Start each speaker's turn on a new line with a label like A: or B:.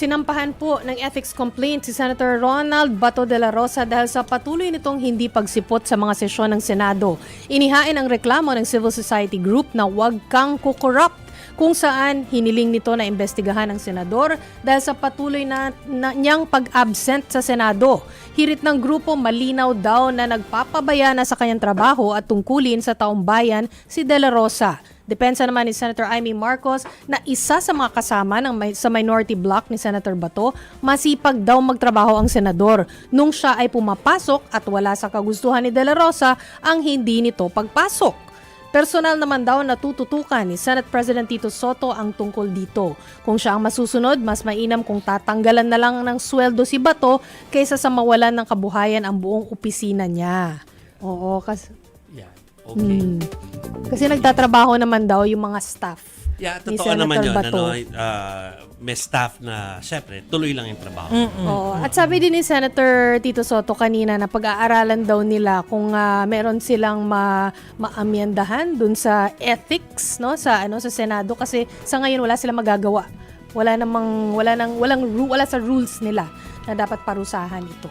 A: Sinampahan po ng ethics complaint si Senator Ronald Bato de la Rosa dahil sa patuloy nitong hindi pagsipot sa mga sesyon ng Senado. Inihain ang reklamo ng civil society group na huwag kang kukorrupt, kung saan hiniling nito na imbestigahan ng senador dahil sa patuloy na niyang pag-absent sa Senado. Hirit ng grupo, malinaw daw na nagpapabaya na sa kanyang trabaho at tungkulin sa taong bayan si De La Rosa. Depensa naman ni Senator Amy Marcos na isa sa mga kasama sa minority bloc ni Senator Bato, masipag daw magtrabaho ang senador nung siya ay pumapasok at wala sa kagustuhan ni De La Rosa ang hindi nito pagpasok. Personal naman daw natututukan ni Senate President Tito Soto ang tungkol dito. Kung siya ang masusunod, mas mainam kung tatanggalan na lang ng sweldo si Bato kaysa sa mawalan ng kabuhayan ang buong opisina niya. Oo, kasi...
B: Yeah, okay.
A: Kasi nagtatrabaho naman daw yung mga staff.
B: Yeah,
A: ni
B: totoo naman
A: Senator
B: yun.
A: Bato.
B: May staff na, syempre, tuloy lang yung trabaho.
A: Oo. At sabi din ni Senator Tito Soto kanina na pag-aaralan daw nila kung meron silang maamyendahan dun sa ethics, no, sa Senado, kasi sa ngayon wala silang magagawa. Wala sa rules nila na dapat parusahan ito.